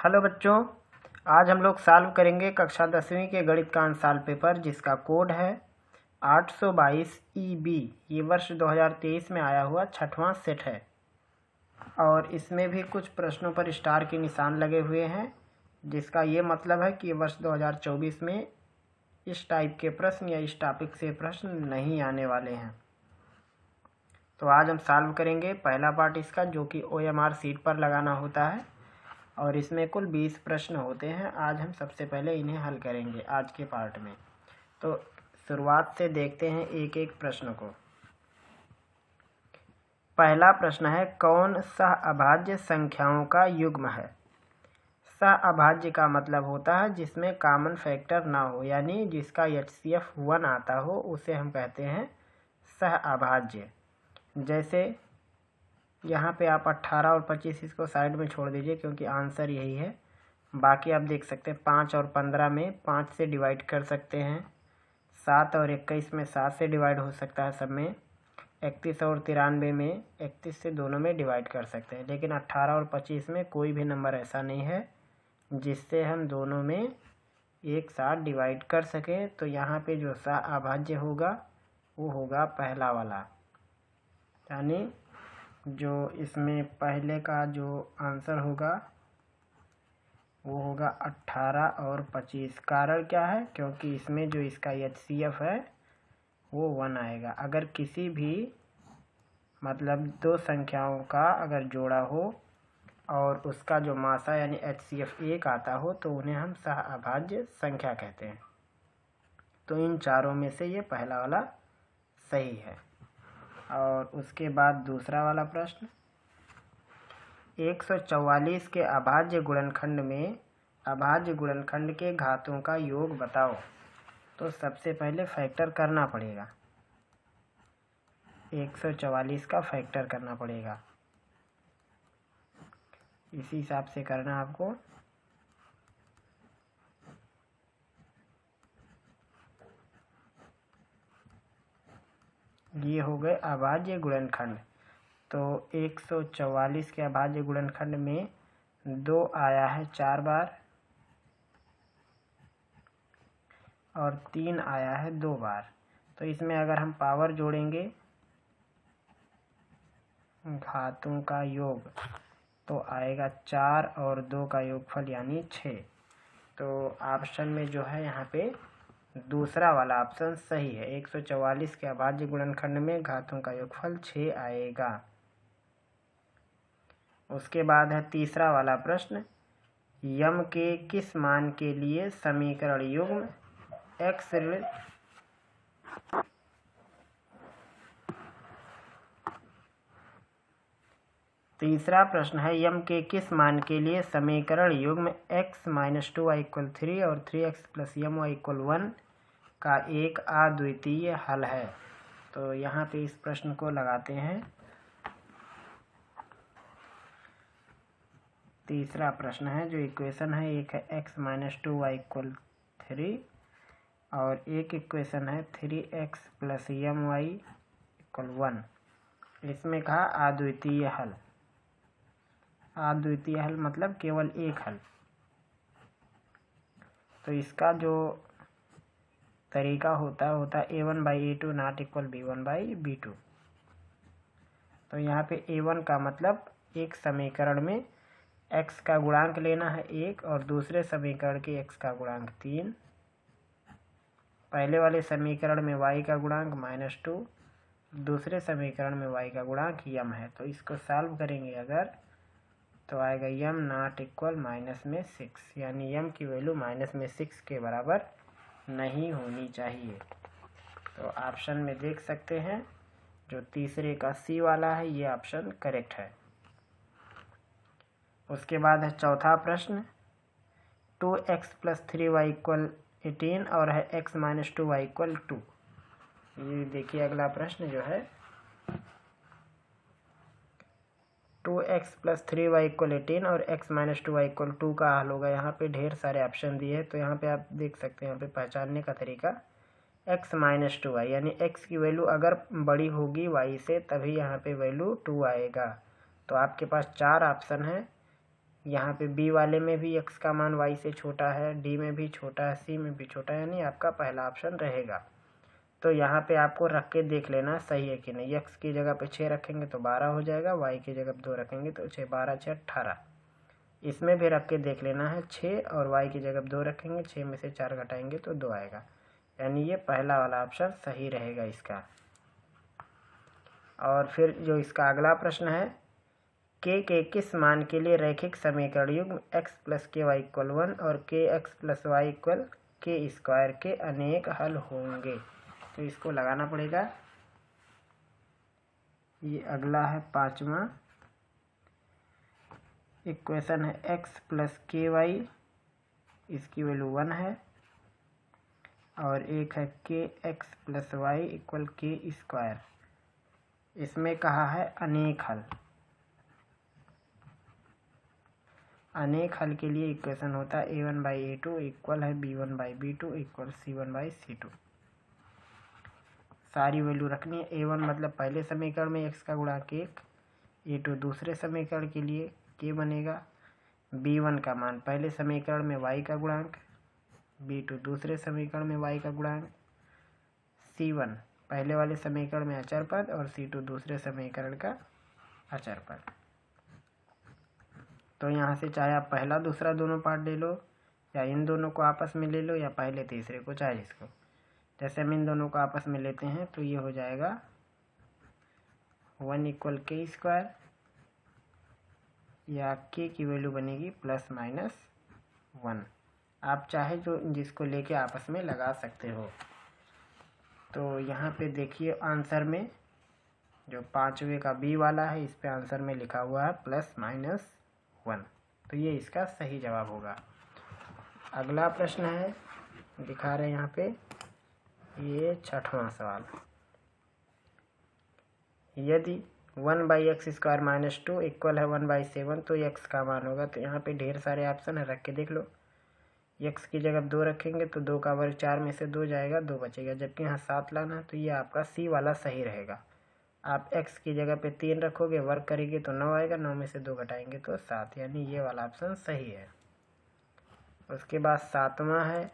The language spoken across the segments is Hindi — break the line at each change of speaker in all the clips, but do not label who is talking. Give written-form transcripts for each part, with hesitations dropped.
हेलो बच्चों, आज हम लोग सॉल्व करेंगे कक्षा 10वीं के गणित का आंसर पेपर जिसका कोड है 822 EB। ये वर्ष 2023 में आया हुआ 6वां सेट है और इसमें भी कुछ प्रश्नों पर स्टार के निशान लगे हुए हैं, जिसका ये मतलब है कि वर्ष 2024 में इस टाइप के प्रश्न या इस टॉपिक से प्रश्न नहीं आने वाले हैं। तो आज हम सॉल्व करेंगे पहला पार्ट इसका, जो कि OMR शीट पर लगाना होता है और इसमें कुल 20 प्रश्न होते हैं। आज हम सबसे पहले इन्हें हल करेंगे आज के पार्ट में। तो शुरुआत से देखते हैं एक एक प्रश्न को। पहला प्रश्न है, कौन सहअभाज्य संख्याओं का युग्म है? सहअभाज्य का मतलब होता है जिसमें कॉमन फैक्टर ना हो, यानी जिसका HCF 1 आता हो, उसे हम कहते हैं सहअभाज्य। जैसे यहाँ पे आप 18 और 25 इसको साइड में छोड़ दीजिए क्योंकि आंसर यही है। बाकी आप देख सकते हैं 5 और 15 में 5 से डिवाइड कर सकते हैं, 7 और 21 में 7 से डिवाइड हो सकता है सब में, 31 और 93 में 31 से दोनों में डिवाइड कर सकते हैं। लेकिन 18 और 25 में कोई भी नंबर ऐसा नहीं है जिससे हम दोनों में एक साथ डिवाइड कर सकें। तो यहाँ पे जो सहअभाज्य होगा वो होगा पहला वाला, यानी जो इसमें पहले का जो आंसर होगा वो होगा 18 और 25। कारण क्या है? क्योंकि इसमें जो इसका HCF है वो 1 आएगा। अगर किसी भी मतलब दो संख्याओं का अगर जोड़ा हो और उसका जो मासा यानी HCF 1 आता हो तो उन्हें हम सहअभाज्य संख्या कहते हैं। तो इन चारों में से ये पहला वाला सही है। और उसके बाद दूसरा वाला प्रश्न, 144 के अभाज्य गुणनखंड में अभाज्य गुणनखंड के घातों का योग बताओ। तो सबसे पहले फैक्टर करना पड़ेगा, 144 का फैक्टर करना पड़ेगा। इसी हिसाब से करना आपको। ये हो गए अभाज्य गुणनखंड। तो 144 के अभाज्य गुणनखंड में 2 आया है 4 बार और 3 आया है 2 बार। तो इसमें अगर हम पावर जोड़ेंगे घातों का योग तो आएगा 4 और 2 का योगफल यानी 6। तो ऑप्शन में जो है यहाँ पे दूसरा वाला ऑप्शन सही है। 144 के अभाज्य गुणनखंड में घातों का योगफल 6 आएगा। उसके बाद है तीसरा वाला प्रश्न, यम के किस मान के लिए समीकरण युग्म x तीसरा प्रश्न है, यम के किस मान के लिए समीकरण युग्म x - 2y = 3 और 3x + my = 1 का एक अद्वितीय हल है। तो यहाँ पे इस प्रश्न को लगाते हैं। तीसरा प्रश्न है, जो इक्वेशन है, एक है x - 2y = 3 और एक इक्वेशन है 3x + my = 1। इसमें कहा अद्वितीय हल। अद्वितीय हल मतलब केवल एक हल। तो इसका जो तरीका होता है a1/a2 ≠ b1/b2। तो यहाँ पे a1 का मतलब एक समीकरण में x का गुणांक लेना है 1 और दूसरे समीकरण के x का गुणांक 3। पहले वाले समीकरण में y का गुणांक -2, दूसरे समीकरण में y का गुणांक m है। तो इसको सॉल्व करेंगे अगर तो आएगा m ≠ -6, यानी m की वैल्यू -6 के बराबर नहीं होनी चाहिए। तो ऑप्शन में देख सकते हैं जो तीसरे का C वाला है, ये ऑप्शन करेक्ट है। उसके बाद है चौथा प्रश्न, 2x + 3y = 18 और है x - 2y = 2। ये देखिए अगला प्रश्न जो है 2x + 3y = 18 और x - 2y = 2 का हल होगा। यहाँ पे ढेर सारे ऑप्शन दिए हैं, तो यहाँ पे आप देख सकते हैं, यहाँ पे पहचानने का तरीका x - 2y, यानी x की वैल्यू अगर बड़ी होगी y से तभी यहाँ पे वैल्यू 2 आएगा। तो आपके पास 4 ऑप्शन है यहाँ पे बी वाले में भी x का मान y से छोटा है, डी में भी छोटा है, सी में भी छोटा है, यानी आपका पहला ऑप्शन रहेगा। तो यहाँ पे आपको रख के देख लेना सही है कि नहीं। x की जगह पे 6 रखेंगे तो 12 हो जाएगा, y की जगह पे 2 रखेंगे तो 6 12 6 18। इसमें भी रख के देख लेना है 6 और y की जगह पे 2 रखेंगे, 6 में से 4 घटाएंगे तो 2 आएगा, यानी ये पहला वाला ऑप्शन सही रहेगा इसका। और फिर जो इसका अगला प्रश्न है, के किस मान के लिए रैखिक समीकरण युग्म x प्लस के वाई इक्वल 1 और के एक्स प्लस वाई इक्वल के स्क्वायर के अनेक हल होंगे। तो इसको लगाना पड़ेगा। ये अगला है 5वां इक्वेशन है x प्लस के वाई, इसकी वैल्यू 1 है, और एक है के एक्स प्लस वाई इक्वल के स्क्वायर। इसमें कहा है अनेक हल। अनेक हल के लिए इक्वेशन होता है a1/a2 इक्वल है b1/b2 इक्वल c1/c2। सारी वैल्यू रखनी है। a1 मतलब पहले समीकरण में x का गुणांक 1, a2 दूसरे समीकरण के लिए k बनेगा, b1 का मान पहले समीकरण में y का गुणांक, b2 दूसरे समीकरण में y का गुणांक, c1 पहले वाले समीकरण में अचर पद और c2 दूसरे समीकरण का अचर पद। तो यहाँ से चाहे आप पहला दूसरा दोनों पार्ट ले लो, या इन दोनों को आपस में ले लो, या पहले तीसरे को, चाहे जिसको। जैसे हम इन दोनों को आपस में लेते हैं तो ये हो जाएगा 1 इक्वल के स्क्वायर, या के की वैल्यू बनेगी प्लस माइनस 1। आप चाहे जो जिसको लेके आपस में लगा सकते हो। तो यहाँ पे देखिए आंसर में जो 5वें का बी वाला है, इस पे आंसर में लिखा हुआ है प्लस माइनस 1। तो ये इसका सही जवाब होगा। अगला प्रश्न है, दिखा रहे हैं यहाँ पे, ये 6वां सवाल। यदि 1/x² माइनस 2 इक्वल है 1/7 तो x का मान होगा। तो यहाँ पे ढेर सारे ऑप्शन है, रख के देख लो। x की जगह 2 रखेंगे तो 2 का वर्ग 4 में से 2 जाएगा, 2 बचेगा, जबकि यहाँ 7 लाना है। तो ये आपका सी वाला सही रहेगा। आप x की जगह पे 3 रखोगे, वर्ग करेंगे तो 9 आएगा, 9 में से 2 घटाएंगे तो 7, यानी ये वाला ऑप्शन सही है। उसके बाद 7वां है,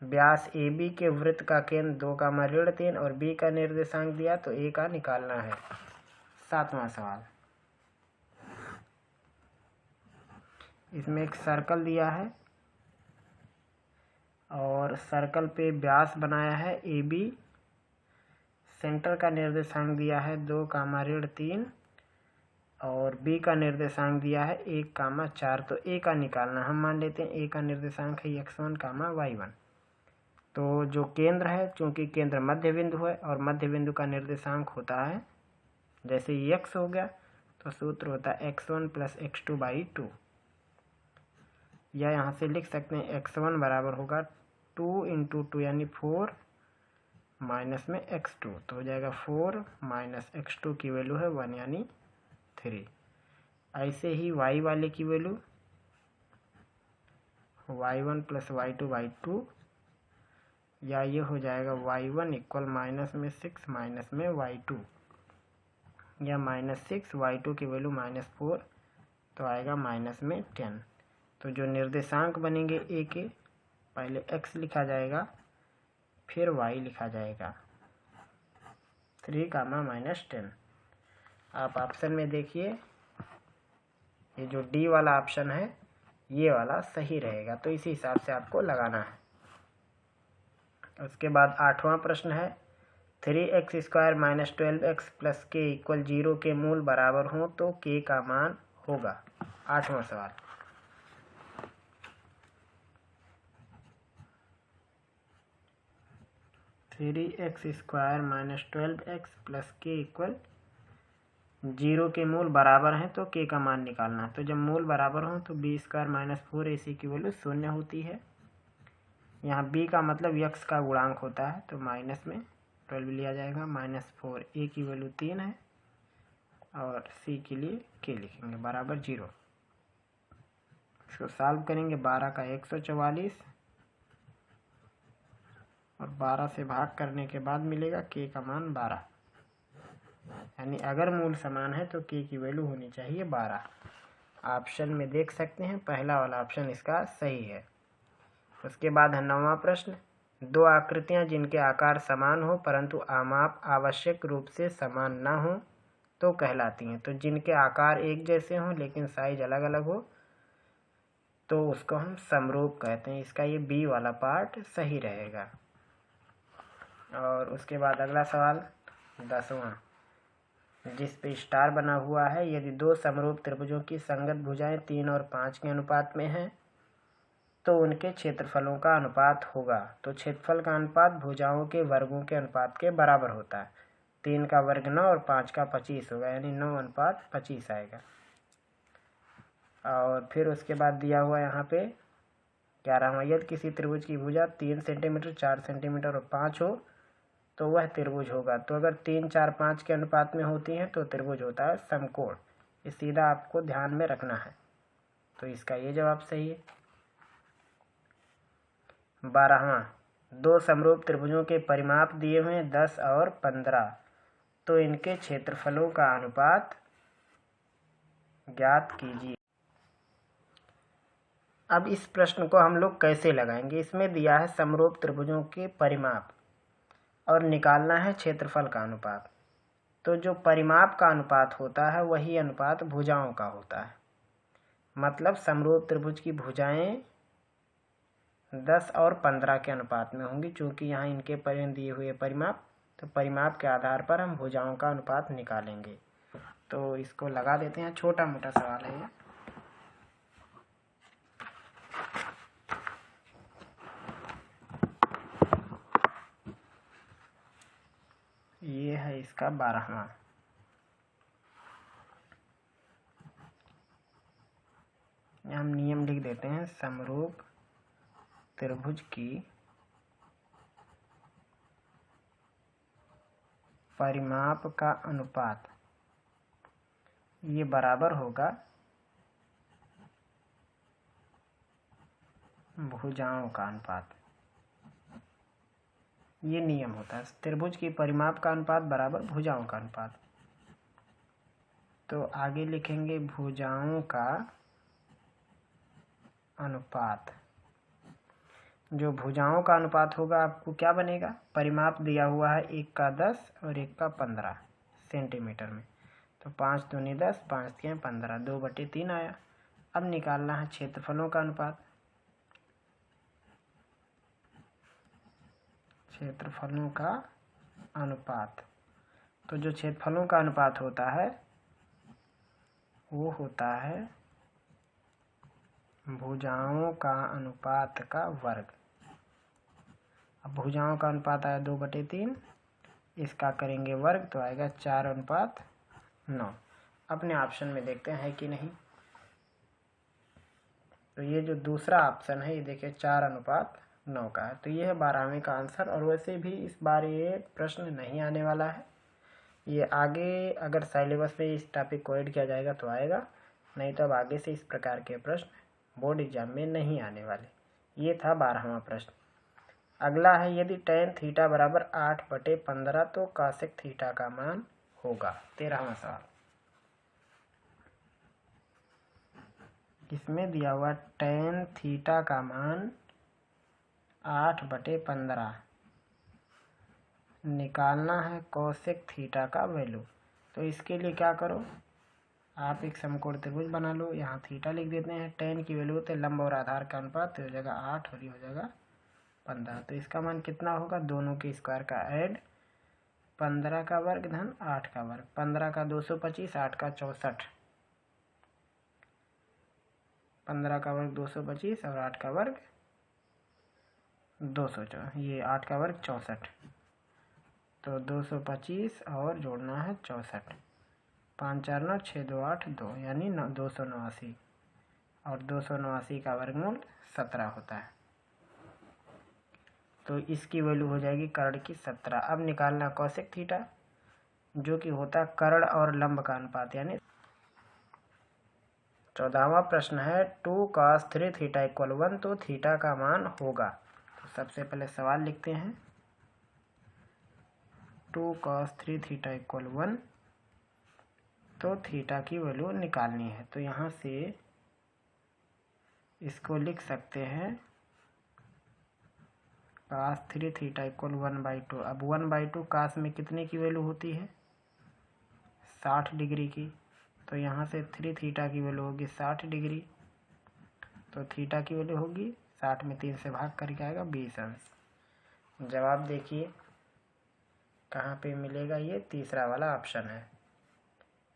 व्यास AB के वृत्त का केंद्र 2, और B का निर्देशांक दिया तो A का निकालना है। 7वां सवाल, इसमें एक सर्कल दिया है और सर्कल पे व्यास बनाया है AB, सेंटर का निर्देशांक दिया है 2, और B का निर्देशांक दिया है 1, 4। तो A का निकालना हम मान लेते हैं। A का निर्देशांक है x1, y1। तो जो केंद्र है, चूंकि केंद्र मध्य बिंदु है और मध्य बिंदु का निर्देशांक होता है, जैसे ये x हो गया तो सूत्र होता है x1 प्लस x2/2, या यहाँ से लिख सकते हैं x1 बराबर होगा 2 × 2 यानी 4 माइनस में x2, तो हो जाएगा 4 माइनस x2 की वैल्यू है 1 यानी 3। ऐसे ही y वाले की वैल्यू y1 प्लस y2/2, या ये हो जाएगा y1 इक्वल माइनस में 6 माइनस में y2, या -6 y2 की वैल्यू -4, तो आएगा माइनस में 10। तो जो निर्देशांक बनेंगे a के, पहले x लिखा जाएगा फिर y लिखा जाएगा, 3, -10। आप ऑप्शन में देखिए, ये जो डी वाला ऑप्शन है ये वाला सही रहेगा। तो इसी हिसाब से आपको लगाना है। उसके बाद 8वां प्रश्न है, 3x² - 12x + k = 0 के मूल बराबर हों तो k का मान होगा। 8वां सवाल, three x square minus 12x + k = 0 के मूल बराबर हैं तो k का मान निकालना है। तो जब मूल बराबर हों तो b² - 4ac की वैल्यू 0 होती है। यहाँ b का मतलब x का गुणांक होता है, तो माइनस में 12 लिया जाएगा, -4, a की वैल्यू 3 है और c के लिए k लिखेंगे बराबर 0। इसको सॉल्व करेंगे, 12 का 144 और 12 से भाग करने के बाद मिलेगा k का मान 12, यानी अगर मूल समान है तो k की वैल्यू होनी चाहिए 12। ऑप्शन में देख सकते हैं, पहला वाला ऑप्शन इसका सही है। उसके बाद है 9वां प्रश्न, दो आकृतियां जिनके आकार समान हो परंतु आमाप आवश्यक रूप से समान ना हो तो कहलाती हैं। तो जिनके आकार एक जैसे हों लेकिन साइज अलग अलग हो तो उसको हम समरूप कहते हैं। इसका ये बी वाला पार्ट सही रहेगा। और उसके बाद अगला सवाल 10वां, जिस पे स्टार बना हुआ है, यदि दो समरूप त्रिभुजों की संगत भुजाएं 3 और 5 के अनुपात में हैं तो उनके क्षेत्रफलों का अनुपात होगा। तो क्षेत्रफल का अनुपात भुजाओं के वर्गों के अनुपात के बराबर होता है। 3 का वर्ग 9 और 5 का 25 होगा, यानी 9:25 आएगा। और फिर उसके बाद दिया हुआ यहाँ पे 11वां, यदि किसी त्रिभुज की भुजा 3 सेंटीमीटर, 4 सेंटीमीटर और 5 हो तो वह त्रिभुज होगा। तो अगर 3, 4, 5 के अनुपात में होती हैं तो त्रिभुज होता है समकोण। ये सीधा आपको ध्यान में रखना है। तो इसका ये जवाब सही है। 12वां, दो समरूप त्रिभुजों के परिमाप दिए हुए हैं 10 और 15, तो इनके क्षेत्रफलों का अनुपात ज्ञात कीजिए। अब इस प्रश्न को हम लोग कैसे लगाएंगे? इसमें दिया है समरूप त्रिभुजों के परिमाप और निकालना है क्षेत्रफल का अनुपात। तो जो परिमाप का अनुपात होता है वही अनुपात भुजाओं का होता है। मतलब समरूप त्रिभुज की भुजाएं 10 और 15 के अनुपात में होंगी। चूंकि यहाँ इनके दिए हुए परिमाप, तो परिमाप के आधार पर हम भुजाओं का अनुपात निकालेंगे। तो इसको लगा देते हैं। छोटा मोटा सवाल है ये है इसका 12वां। हम नियम लिख देते हैं, समरूप त्रिभुज की परिमाप का अनुपात ये बराबर होगा भुजाओं का अनुपात। ये नियम होता है, त्रिभुज की परिमाप का अनुपात बराबर भुजाओं का अनुपात। तो आगे लिखेंगे भुजाओं का अनुपात। जो भुजाओं का अनुपात होगा आपको क्या बनेगा? परिमाप दिया हुआ है 1 का 10 और 1 का 15 सेंटीमीटर में। तो 5 दूनी 10, 5 तियां 15, 2/3 आया। अब निकालना है क्षेत्रफलों का अनुपात। क्षेत्रफलों का अनुपात, तो जो क्षेत्रफलों का अनुपात होता है वो होता है भुजाओं का अनुपात का वर्ग। अब भुजाओं का अनुपात आया 2/3, इसका करेंगे वर्ग तो आएगा 4:9। अपने ऑप्शन में देखते हैं कि नहीं। तो ये जो दूसरा ऑप्शन है ये देखिए 4:9 का है। तो ये है 12वें का आंसर। और वैसे भी इस बार ये प्रश्न नहीं आने वाला है। ये आगे अगर सिलेबस में इस टॉपिक को ऐड किया जाएगा तो आएगा, नहीं तो अब आगे से इस प्रकार के प्रश्न बोर्ड एग्जाम में नहीं आने वाले। ये था 12वां प्रश्न। अगला है, यदि tan थीटा बराबर 8/15 तो cosec थीटा का मान होगा। 13वां सवाल, इसमें दिया हुआ tan थीटा का मान 8/15, निकालना है cosec थीटा का वैल्यू। तो इसके लिए क्या करो, आप एक समकोण त्रिभुज बना लो, यहाँ थीटा लिख देते हैं। tan की वैल्यू होते लंब और आधार का अनुपात, तो हो जाएगा 8 और ये हो जाएगा 15। तो इसका मान कितना होगा? दोनों के स्क्वायर का ऐड, 15 का वर्ग धन 8 का वर्ग। 15 का 225, 8 का 64। 15 का वर्ग 225 और 8 का वर्ग 204, ये 8 का वर्ग 64। तो 225 और जोड़ना है 64, 5 4 9 6 2 8 2, यानी 289। और 289 का वर्गमूल 17 होता है। तो इसकी वैल्यू हो जाएगी कर्ण की 17। अब निकालना cosec थीटा, जो कि होता है कर्ण और लंब का अनुपात। यानी 14वां प्रश्न है 2 cos 3 थीटा = 1, तो थीटा का मान होगा। तो सबसे पहले सवाल लिखते हैं, 2 cos 3 थीटा = 1, तो थीटा की वैल्यू निकालनी है। तो यहाँ से इसको लिख सकते हैं cos 3 थीटा इक्वल 1/2। अब 1/2 cos में कितने की वैल्यू होती है? 60 डिग्री की। तो यहाँ से 3 थीटा की वैल्यू होगी 60 डिग्री। तो थीटा की वैल्यू होगी 60 में 3 से भाग करके आएगा 20 अंश। जवाब देखिए कहाँ पे मिलेगा, ये तीसरा वाला ऑप्शन है।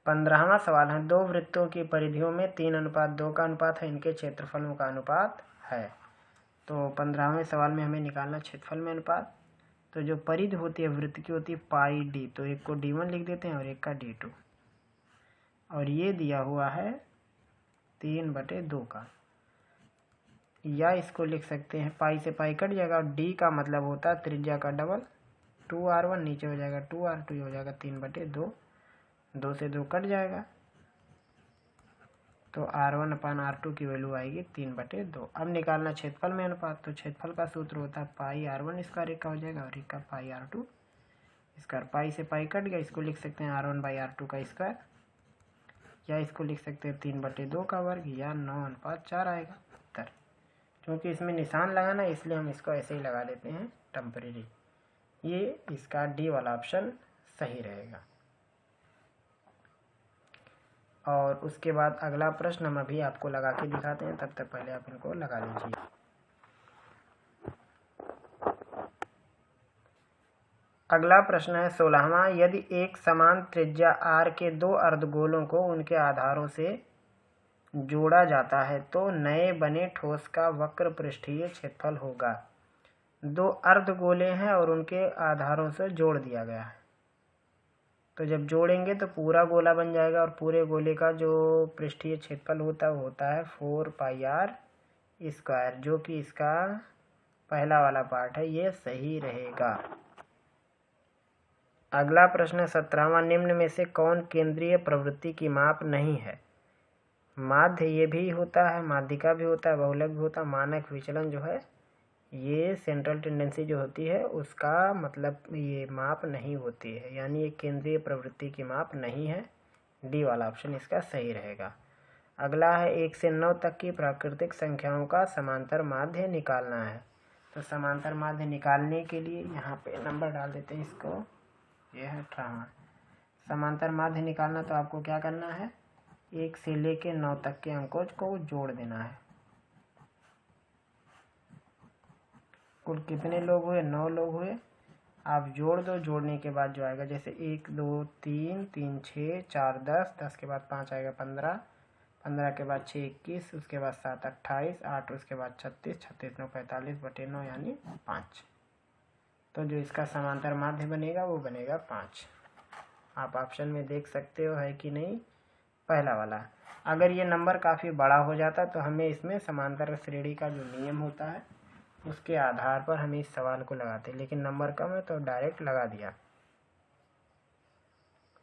15वां सवाल है, दो वृत्तों की परिधियों में 3:2 का अनुपात है, इनके क्षेत्रफलों का अनुपात है। तो 15वें सवाल में हमें निकालना क्षेत्रफल में अनुपात। तो जो परिधि होती है वृत्त की होती है पाई डी, तो एक को D1 लिख देते हैं और एक का D2। और ये दिया हुआ है 3/2 का, या इसको लिख सकते हैं पाई से पाई कट जाएगा और D का मतलब होता है त्रिज्या का डबल 2r1, नीचे हो जाएगा 2r2, हो जाएगा 3/2, 2 से 2 कट जाएगा तो r1/r2 की वैल्यू आएगी 3/2। अब निकालना क्षेत्रफल में अनुपात। तो क्षेत्रफल का सूत्र होता है पाई r1 स्क्वायर, एक का हो जाएगा और एक का पाई r2 स्क्वायर। पाई से पाई कट गया, इसको लिख सकते हैं r1/r2 का स्क्वायर, या इसको लिख सकते हैं 3/2 का वर्ग, या 9:4 आएगा उत्तर। क्योंकि इसमें निशान लगाना है इसलिए हम इसको ऐसे ही लगा देते हैं टेम्परेरी। ये इसका डी वाला ऑप्शन सही रहेगा। और उसके बाद अगला प्रश्न हम अभी आपको लगा के दिखाते हैं, तब तक पहले आप इनको लगा लीजिए। अगला प्रश्न है 16वां, यदि एक समान त्रिज्या r के दो अर्धगोलों को उनके आधारों से जोड़ा जाता है तो नए बने ठोस का वक्र पृष्ठीय क्षेत्रफल होगा। दो अर्धगोले हैं और उनके आधारों से जोड़ दिया गया है। तो जब जोड़ेंगे तो पूरा गोला बन जाएगा और पूरे गोले का जो पृष्ठीय क्षेत्रफल होता है वो होता है 4πr², जो कि इसका पहला वाला पार्ट है, ये सही रहेगा। अगला प्रश्न 17वां, निम्न में से कौन केंद्रीय प्रवृत्ति की माप नहीं है? माध्य ये भी होता है, माध्यिका भी होता है, बहुलक भी होता है। मानक विचलन जो है ये सेंट्रल टेंडेंसी जो होती है उसका मतलब ये माप नहीं होती है, यानी ये केंद्रीय प्रवृत्ति की माप नहीं है। डी वाला ऑप्शन इसका सही रहेगा। अगला है 1 से 9 तक की प्राकृतिक संख्याओं का समांतर माध्य निकालना है। तो समांतर माध्य निकालने के लिए यहाँ पे नंबर डाल देते हैं इसको, ये है 18वां। समांतर माध्य निकालना तो आपको क्या करना है, 1 से लेके 9 तक के अंकों को जोड़ देना है। कुल कितने लोग हुए? 9 लोग हुए। आप जोड़ दो, जोड़ने के बाद जो आएगा जैसे 1 2 3 3 6 4 10, 10 के बाद 5 आएगा 15, 15 के बाद 6 21, उसके बाद 7 28, 8 उसके बाद 36, 36 9 45/9 यानी 5। तो जो इसका समांतर माध्य बनेगा वो बनेगा 5। आप ऑप्शन में देख सकते हो है कि नहीं, पहला वाला। अगर ये नंबर काफ़ी बड़ा हो जाता तो हमें इसमें समांतर श्रेणी का जो नियम होता है उसके आधार पर हम इस सवाल को लगाते, लेकिन नंबर कम है तो डायरेक्ट लगा दिया।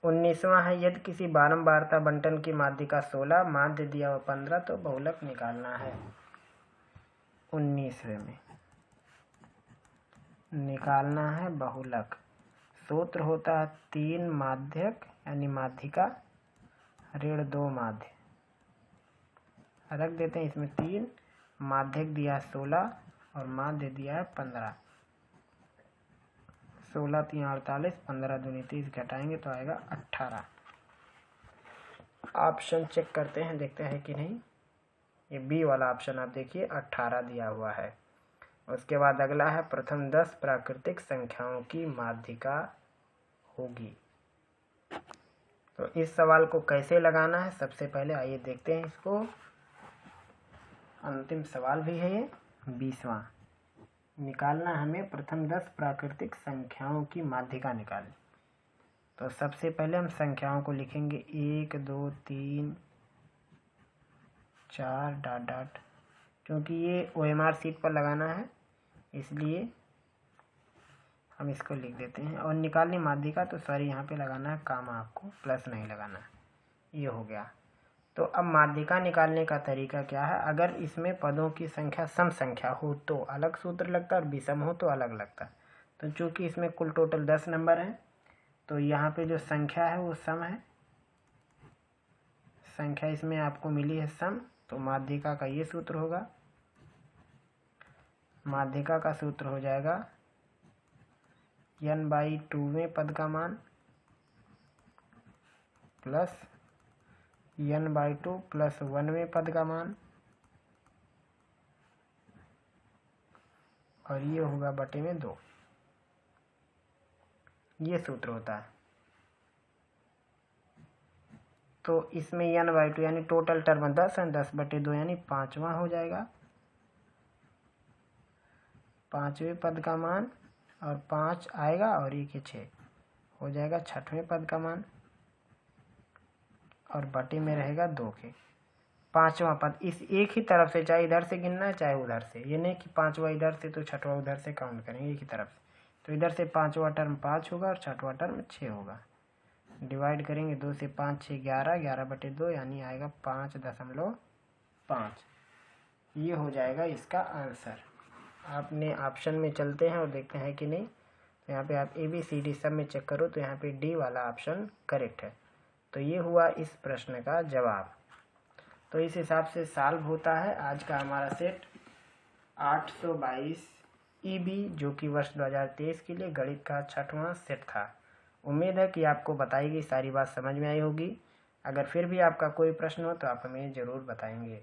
19वां है, यदि किसी बारंबारता बंटन की माध्यिका 16, माध्य दिया हुआ 15 तो बहुलक निकालना है। 19वें में निकालना है बहुलक। सूत्र होता है 3 माध्यक यानी माध्यिका ऋण 2 माध्य। रख देते हैं इसमें 3 माध्यक दिया है 16 और माध्य दिया है 15। 16 3 48, 15 दूनी 30, घटाएंगे तो आएगा 18। ऑप्शन चेक करते हैं, देखते हैं कि नहीं। ये बी वाला ऑप्शन आप देखिए 18 दिया हुआ है। उसके बाद अगला है प्रथम 10 प्राकृतिक संख्याओं की माध्यिका होगी। तो इस सवाल को कैसे लगाना है सबसे पहले आइए देखते हैं इसको। अंतिम सवाल भी है ये 20वां। निकालना हमें प्रथम 10 प्राकृतिक संख्याओं की माध्यिका निकालें। तो सबसे पहले हम संख्याओं को लिखेंगे 1 2 3 4 डॉट डॉट, क्योंकि ये OMR शीट पर लगाना है इसलिए हम इसको लिख देते हैं। और निकालनी माध्यिका तो सॉरी यहाँ पे लगाना है कामा, आपको प्लस नहीं लगाना है। ये हो गया। तो अब माध्यिका निकालने का तरीका क्या है, अगर इसमें पदों की संख्या सम संख्या हो तो अलग सूत्र लगता है और विषम हो तो अलग लगता है। तो चूँकि इसमें कुल टोटल 10 नंबर हैं तो यहाँ पे जो संख्या है वो सम है संख्या इसमें आपको मिली है सम, तो माध्यिका का ये सूत्र होगा। माध्यिका का सूत्र हो जाएगा n/2वें पद का मान प्लस n/2 प्लस 1वें पद का मान, और ये होगा बटे में 2। ये सूत्र होता है। तो इसमें n/2 यानी टोटल टर्म 10 है, 10/2 यानी 5वां हो जाएगा। 5वें पद का मान और 5 आएगा और 1 6 हो जाएगा 6वें पद का मान, और बटे में रहेगा 2 के 5वां पद। इस एक ही तरफ से, चाहे इधर से गिनना है चाहे उधर से, ये नहीं कि 5वां इधर से तो 6वां उधर से काउंट करेंगे, एक ही तरफ से। तो इधर से 5वां टर्म 5 होगा और 6वां टर्म 6 होगा। डिवाइड करेंगे 2 से 5 6 11, 11/2 यानी आएगा 5.5। ये हो जाएगा इसका आंसर। आपने ऑप्शन में चलते हैं और देखते हैं कि नहीं। तो यहाँ पे आप ABCD सब में चेक करो तो यहाँ पे D वाला ऑप्शन करेक्ट है। तो ये हुआ इस प्रश्न का जवाब। तो इस हिसाब से सॉल्व होता है आज का हमारा सेट 822 EB, जो कि वर्ष 2023 के लिए गणित का 6वां सेट था। उम्मीद है कि आपको बताई गई सारी बात समझ में आई होगी। अगर फिर भी आपका कोई प्रश्न हो तो आप हमें ज़रूर बताएंगे।